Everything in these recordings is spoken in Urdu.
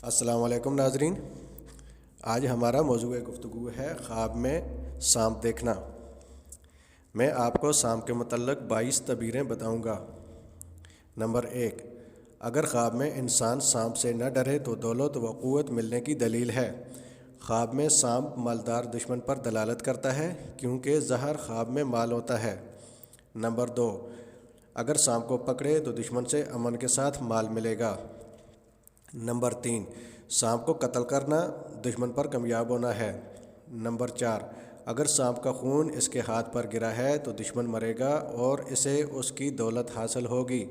السلام علیکم ناظرین، آج ہمارا موضوع گفتگو ہے خواب میں سانپ دیکھنا۔ میں آپ کو سانپ کے متعلق 22 تعبیریں بتاؤں گا۔ نمبر 1، اگر خواب میں انسان سانپ سے نہ ڈرے تو دولت و قوت ملنے کی دلیل ہے۔ خواب میں سانپ مالدار دشمن پر دلالت کرتا ہے کیونکہ زہر خواب میں مال ہوتا ہے۔ نمبر 2، اگر سانپ کو پکڑے تو دشمن سے امن کے ساتھ مال ملے گا۔ نمبر 3، سانپ کو قتل کرنا دشمن پر کامیاب ہونا ہے۔ نمبر 4، اگر سانپ کا خون اس کے ہاتھ پر گرا ہے تو دشمن مرے گا اور اسے اس کی دولت حاصل ہوگی۔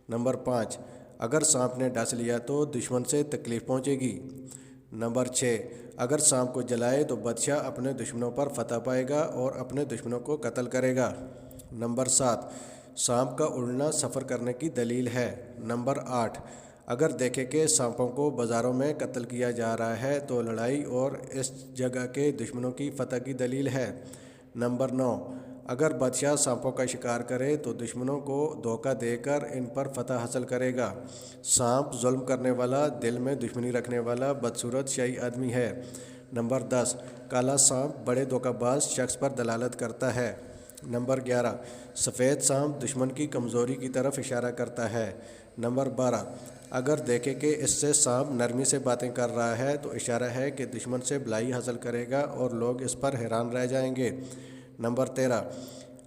نمبر 5، اگر سانپ نے ڈس لیا تو دشمن سے تکلیف پہنچے گی۔ نمبر 6، اگر سانپ کو جلائے تو بادشاہ اپنے دشمنوں پر فتح پائے گا اور اپنے دشمنوں کو قتل کرے گا۔ نمبر 7، سانپ کا اڑنا سفر کرنے کی دلیل ہے۔ نمبر 8، اگر دیکھے کہ سانپوں کو بازاروں میں قتل کیا جا رہا ہے تو لڑائی اور اس جگہ کے دشمنوں کی فتح کی دلیل ہے۔ نمبر 9، اگر بادشاہ سانپوں کا شکار کرے تو دشمنوں کو دھوکہ دے کر ان پر فتح حاصل کرے گا۔ سانپ ظلم کرنے والا، دل میں دشمنی رکھنے والا بدصورت شیعی آدمی ہے۔ نمبر 10، کالا سانپ بڑے دھوکہ باز شخص پر دلالت کرتا ہے۔ نمبر 11، سفید سانپ دشمن کی کمزوری کی طرف اشارہ کرتا ہے۔ نمبر 12، اگر دیکھے کہ اس سے سانپ نرمی سے باتیں کر رہا ہے تو اشارہ ہے کہ دشمن سے بھلائی حاصل کرے گا اور لوگ اس پر حیران رہ جائیں گے۔ نمبر 13،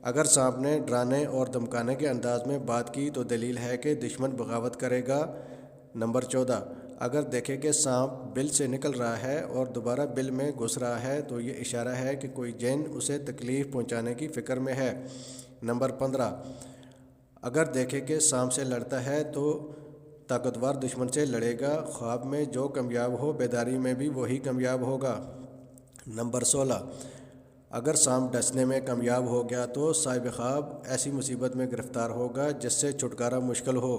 اگر سانپ نے ڈرانے اور دھمکانے کے انداز میں بات کی تو دلیل ہے کہ دشمن بغاوت کرے گا۔ نمبر 14، اگر دیکھے کہ سانپ بل سے نکل رہا ہے اور دوبارہ بل میں گھس رہا ہے تو یہ اشارہ ہے کہ کوئی جن اسے تکلیف پہنچانے کی فکر میں ہے۔ نمبر 15، اگر دیکھے کہ سانپ سے لڑتا ہے تو طاقتور دشمن سے لڑے گا۔ خواب میں جو کامیاب ہو بیداری میں بھی وہی کامیاب ہوگا۔ نمبر 16، اگر سانپ ڈسنے میں کامیاب ہو گیا تو صاحب خواب ایسی مصیبت میں گرفتار ہوگا جس سے چھٹکارا مشکل ہو۔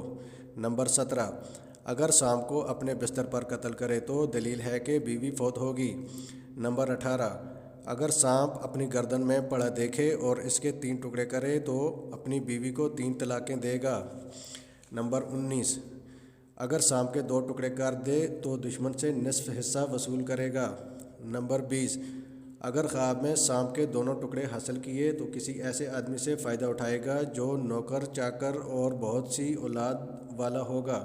نمبر 17، اگر سانپ کو اپنے بستر پر قتل کرے تو دلیل ہے کہ بیوی فوت ہوگی۔ نمبر 18، اگر سانپ اپنی گردن میں پڑا دیکھے اور اس کے 3 ٹکڑے کرے تو اپنی بیوی کو 3 طلاقیں دے گا۔ نمبر 19، اگر سانپ کے 2 ٹکڑے کر دے تو دشمن سے نصف حصہ وصول کرے گا۔ نمبر 20، اگر خواب میں سانپ کے دونوں ٹکڑے حاصل کیے تو کسی ایسے آدمی سے فائدہ اٹھائے گا جو نوکر چاکر اور بہت سی اولاد والا ہوگا۔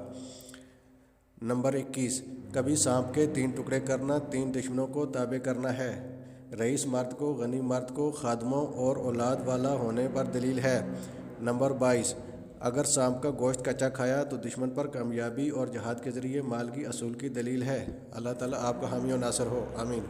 نمبر 21، کبھی سانپ کے 3 ٹکڑے کرنا 3 دشمنوں کو تابع کرنا ہے۔ رئیس مرد کو، غنی مرد کو خادموں اور اولاد والا ہونے پر دلیل ہے۔ نمبر 22، اگر سانپ کا گوشت کچا کھایا تو دشمن پر کامیابی اور جہاد کے ذریعے مال کی حصول کی دلیل ہے۔ اللہ تعالیٰ آپ کا حامی و ناصر ہو، آمین۔